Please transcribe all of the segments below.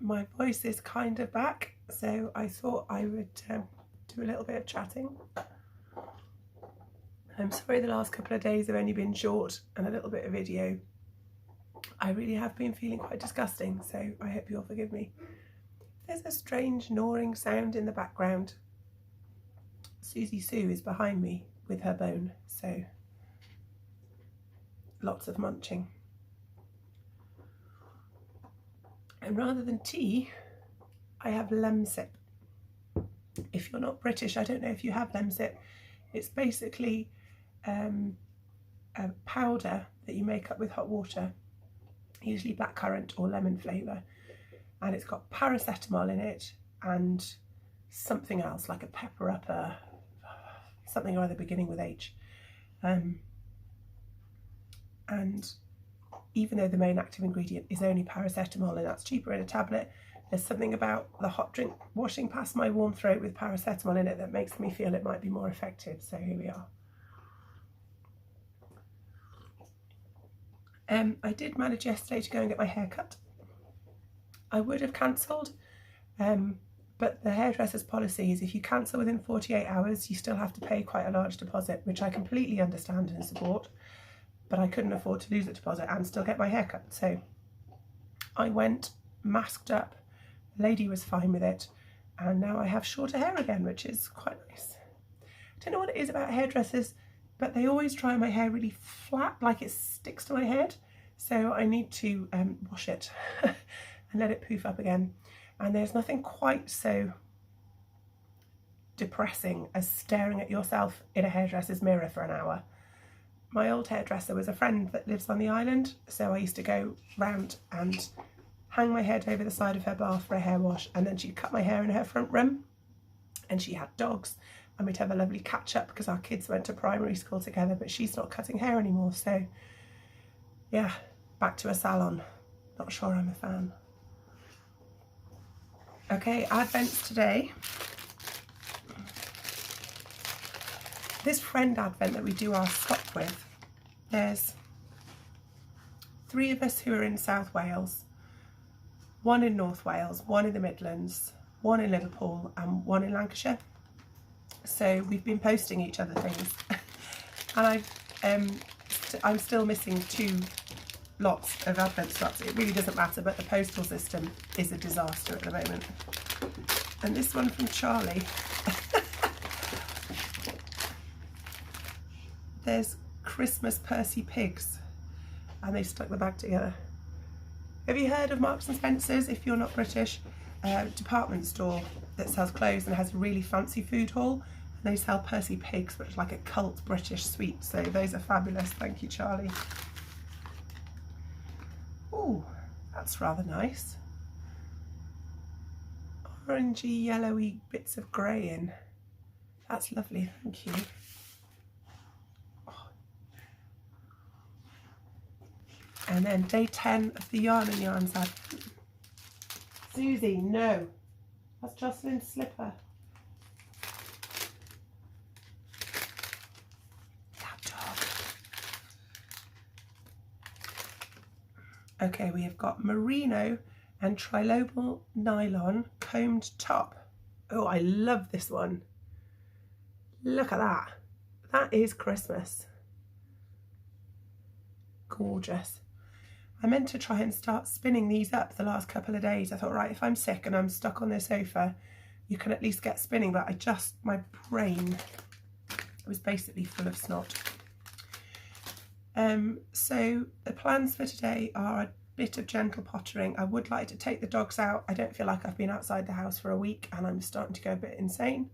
my voice is kind of back, so I thought I would do a little bit of chatting. I'm sorry the last couple of days have only been short and a little bit of video. I really have been feeling quite disgusting, so I hope you'll forgive me. There's a strange gnawing sound in the background. Susie Sue is behind me with her bone, so lots of munching. And rather than tea, I have lemsip. If you're not British, I don't know if you have lemsip. It's basically a powder that you make up with hot water, usually blackcurrant or lemon flavour, and it's got paracetamol in it and something else like a pepper upper, something or other beginning with H. And even though the main active ingredient is only paracetamol and that's cheaper in a tablet, there's something about the hot drink washing past my warm throat with paracetamol in it that makes me feel it might be more effective. So here we are. I did manage yesterday to go and get my hair cut. I would have cancelled, but the hairdresser's policy is if you cancel within 48 hours, you still have to pay quite a large deposit, which I completely understand and support, but I couldn't afford to lose the deposit and still get my hair cut. So I went masked up, the lady was fine with it, and now I have shorter hair again, which is quite nice. I don't know what it is about hairdressers, but they always dry my hair really flat, like it sticks to my head. So I need to wash it and let it poof up again. And there's nothing quite so depressing as staring at yourself in a hairdresser's mirror for an hour. My old hairdresser was a friend that lives on the island, so I used to go round and hang my head over the side of her bath for a hair wash, and then she'd cut my hair in her front room, and she had dogs, and we'd have a lovely catch up because our kids went to primary school together, but she's not cutting hair anymore, so yeah, back to a salon. Not sure I'm a fan. Okay, Advents today. This friend Advent that we do our swap with, there's 3 of us who are in South Wales, 1 in North Wales, 1 in the Midlands, 1 in Liverpool and 1 in Lancashire. So we've been posting each other things and I'm still missing 2 lots of Advent swaps. It really doesn't matter, but the postal system is a disaster at the moment. And this one from Charlie. There's Christmas Percy pigs and they stuck the bag together. Have you heard of Marks and Spencer's, if you're not British? Department store that sells clothes and has a really fancy food hall, and they sell Percy pigs, which is like a cult British sweet, so those are fabulous. Thank you, Charlie. Oh, that's rather nice. Orangey yellowy bits of grey in. That's lovely, thank you. Oh. And then day 10 of the Yarn and Yarns Advent. Susie, no. That's Jocelyn's slipper. That dog. Okay, we have got merino and trilobal nylon combed top. Oh, I love this one. Look at that. That is Christmas. Gorgeous. I meant to try and start spinning these up the last couple of days. I thought, right, if I'm sick and I'm stuck on the sofa, you can at least get spinning, but my brain was basically full of snot. So the plans for today are a bit of gentle pottering. I would like to take the dogs out. I don't feel like I've been outside the house for a week and I'm starting to go a bit insane.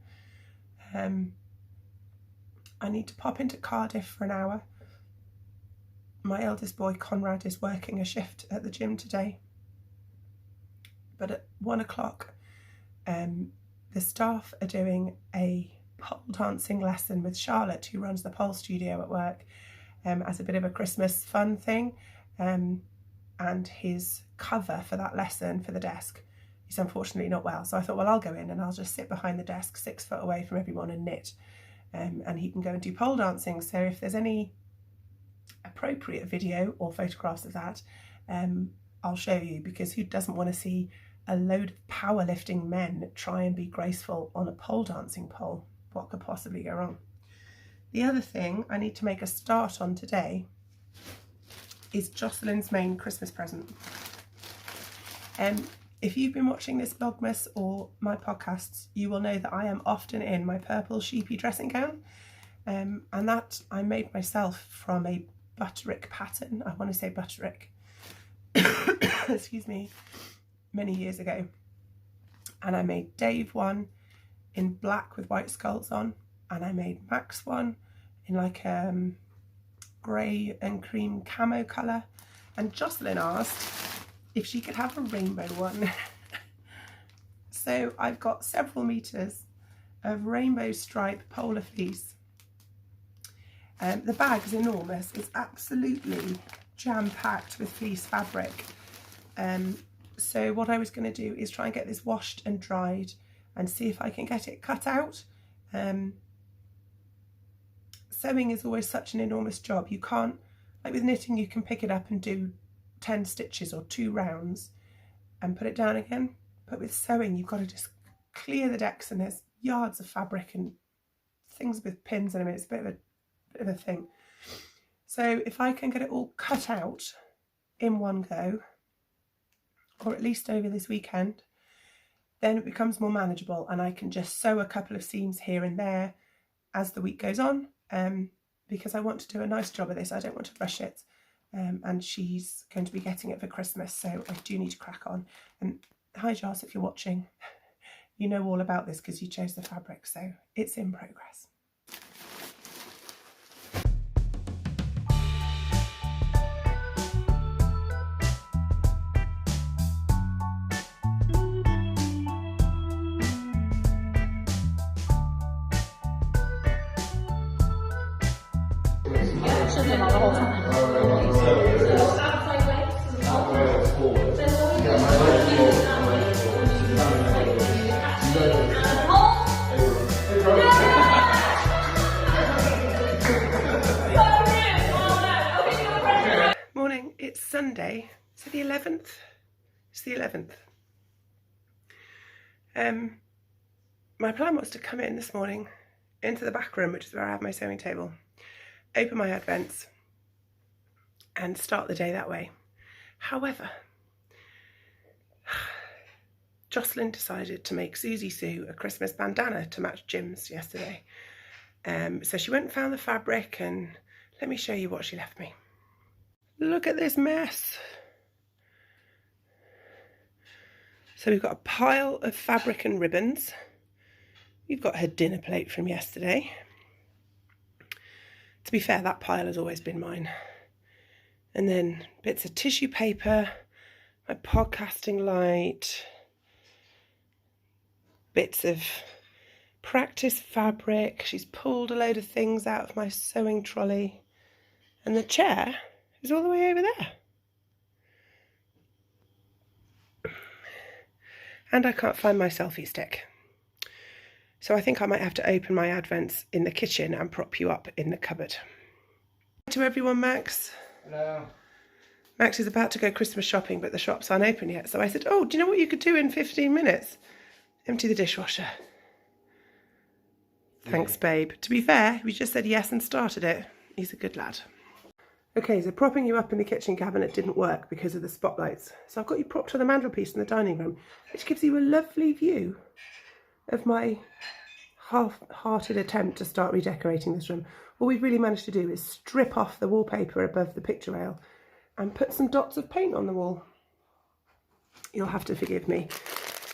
I need to pop into Cardiff for an hour. My eldest boy, Conrad, is working a shift at the gym today. But at 1 o'clock, the staff are doing a pole dancing lesson with Charlotte, who runs the pole studio at work, as a bit of a Christmas fun thing. And his cover for that lesson for the desk is unfortunately not well. So I thought, well, I'll go in and I'll just sit behind the desk 6 foot away from everyone and knit. And he can go and do pole dancing. So if there's any appropriate video or photographs of that, I'll show you, because who doesn't want to see a load of powerlifting men try and be graceful on a pole dancing pole. What could possibly go wrong? The other thing I need to make a start on today is Jocelyn's main Christmas present. If you've been watching this Vlogmas or my podcasts, you will know that I am often in my purple sheepy dressing gown, and that I made myself from a butterick pattern. I want to say butterick, excuse me, many years ago. And I made Dave one in black with white skulls on, and I made Max one in like grey and cream camo colour, and Jocelyn asked if she could have a rainbow one. So I've got several meters of rainbow stripe polar fleece. The bag's enormous. It's absolutely jam-packed with fleece fabric. So what I was going to do is try and get this washed and dried and see if I can get it cut out. Sewing is always such an enormous job. You can't, like with knitting, you can pick it up and do 10 stitches or 2 rounds and put it down again. But with sewing, you've got to just clear the decks, and there's yards of fabric and things with pins in them. It's a bit of a thing. So if I can get it all cut out in one go, or at least over this weekend, then it becomes more manageable, and I can just sew a couple of seams here and there as the week goes on, because I want to do a nice job of this. I don't want to rush it, and she's going to be getting it for Christmas, so I do need to crack on. And hi Joss, if you're watching, you know all about this because you chose the fabric, so it's in progress. Morning, it's Sunday. Is it the 11th? It's the 11th. My plan was to come in this morning into the back room, which is where I have my sewing table, open my advents and start the day that way. However, Jocelyn decided to make Susie Sue a Christmas bandana to match Jim's yesterday. So she went and found the fabric, and let me show you what she left me. Look at this mess. So we've got a pile of fabric and ribbons. We've got her dinner plate from yesterday. To be fair, that pile has always been mine. And then bits of tissue paper, my podcasting light, bits of practice fabric. She's pulled a load of things out of my sewing trolley. And the chair is all the way over there. And I can't find my selfie stick. So I think I might have to open my advents in the kitchen and prop you up in the cupboard. Hi to everyone, Max. Hello. Max is about to go Christmas shopping, but the shops aren't open yet. So I said, oh, do you know what you could do in 15 minutes? Empty the dishwasher. Thanks, babe. To be fair, we just said yes and started it. He's a good lad. Okay, so propping you up in the kitchen cabinet didn't work because of the spotlights. So I've got you propped on the mantelpiece in the dining room, which gives you a lovely view of my half-hearted attempt to start redecorating this room. What we've really managed to do is strip off the wallpaper above the picture rail and put some dots of paint on the wall. You'll have to forgive me.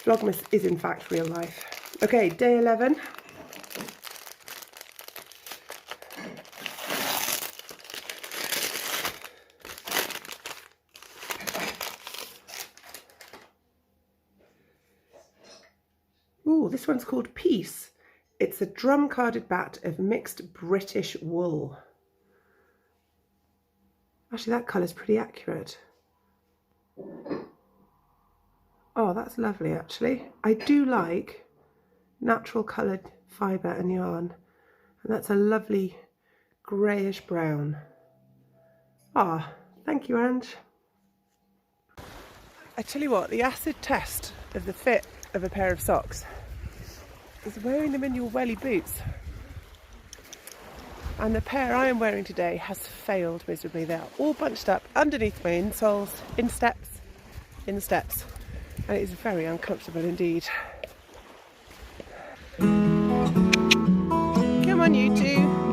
Vlogmas is in fact real life. Okay, day 11. Ooh, this one's called Peace. It's a drum-carded bat of mixed British wool. Actually, that colour's pretty accurate. Oh, that's lovely, actually. I do like natural coloured fibre and yarn. And that's a lovely greyish brown. Ah, thank you, Ange. I tell you what, the acid test of the fit of a pair of socks is wearing them in your welly boots. And the pair I am wearing today has failed miserably. They are all bunched up underneath my insoles, in the steps, and it is very uncomfortable indeed. Come on, you two.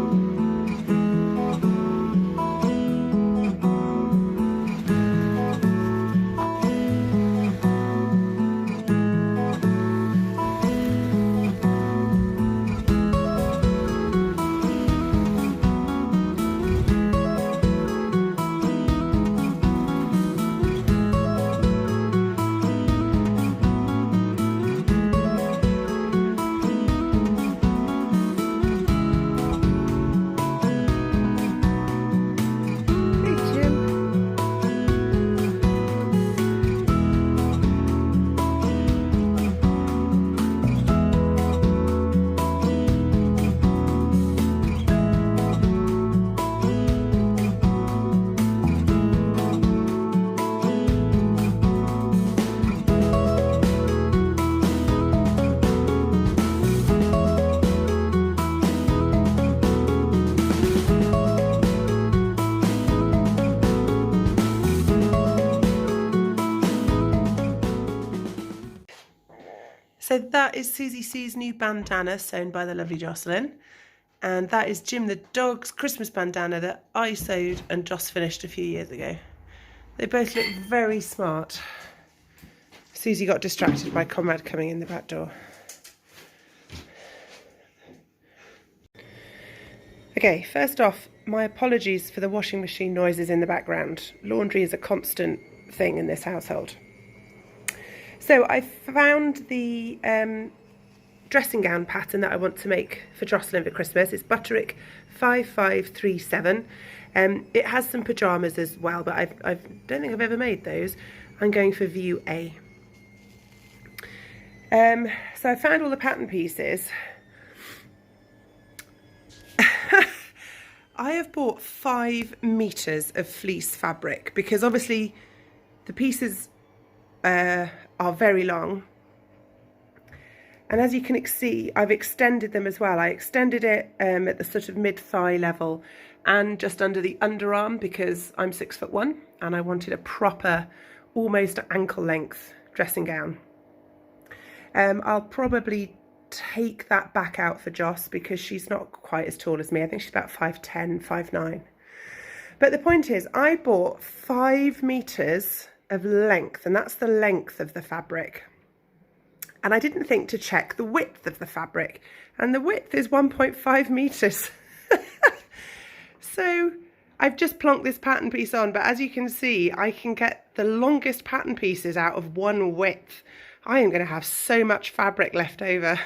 So that is Susie Sue's new bandana sewn by the lovely Jocelyn. And that is Jim the dog's Christmas bandana that I sewed and Joss finished a few years ago. They both look very smart. Susie got distracted by Conrad coming in the back door. Okay, first off, my apologies for the washing machine noises in the background. Laundry is a constant thing in this household. So I found the dressing gown pattern that I want to make for Jocelyn for Christmas. It's Butterick 5537. It has some pyjamas as well, but I don't think I've ever made those. I'm going for view A. So I found all the pattern pieces. I have bought 5 meters of fleece fabric because obviously the pieces are very long, and as you can see, I've extended them as well. I extended it at the sort of mid-thigh level and just under the underarm because I'm 6'1" and I wanted a proper, almost ankle length dressing gown. I'll probably take that back out for Joss because she's not quite as tall as me. I think she's about 5'10", 5'9". But the point is, I bought 5 meters of length, and that's the length of the fabric, and I didn't think to check the width of the fabric, and the width is 1.5 meters. So I've just plonked this pattern piece on, but as you can see, I can get the longest pattern pieces out of one width. I am going to have so much fabric left over.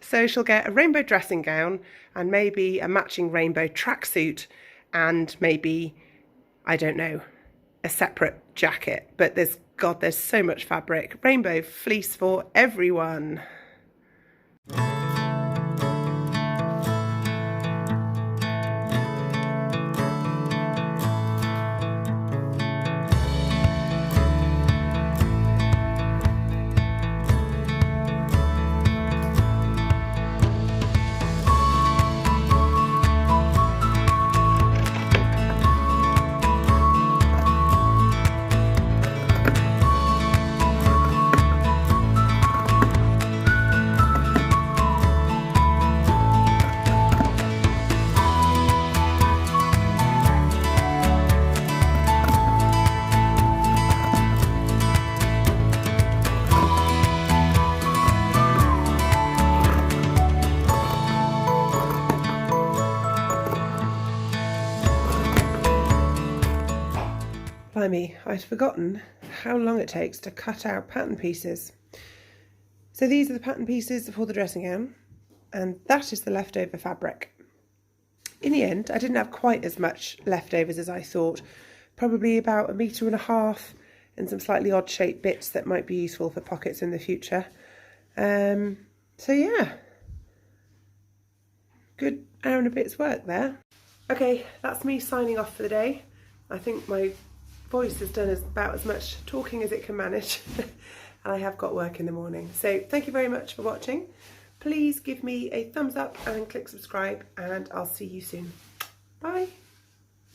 So she'll get a rainbow dressing gown and maybe a matching rainbow tracksuit and maybe, I don't know, a separate jacket, but there's so much fabric. Rainbow fleece for everyone. Blimey, I'd forgotten how long it takes to cut out pattern pieces. So these are the pattern pieces for the dressing gown, and that is the leftover fabric. In the end, I didn't have quite as much leftovers as I thought, probably about 1.5 meters and some slightly odd shaped bits that might be useful for pockets in the future. So yeah, good hour and a bit's work there. Okay, that's me signing off for the day. I think my voice has done about as much talking as it can manage. and I have got work in the morning. So thank you very much for watching. Please give me a thumbs up and click subscribe, and I'll see you soon. Bye.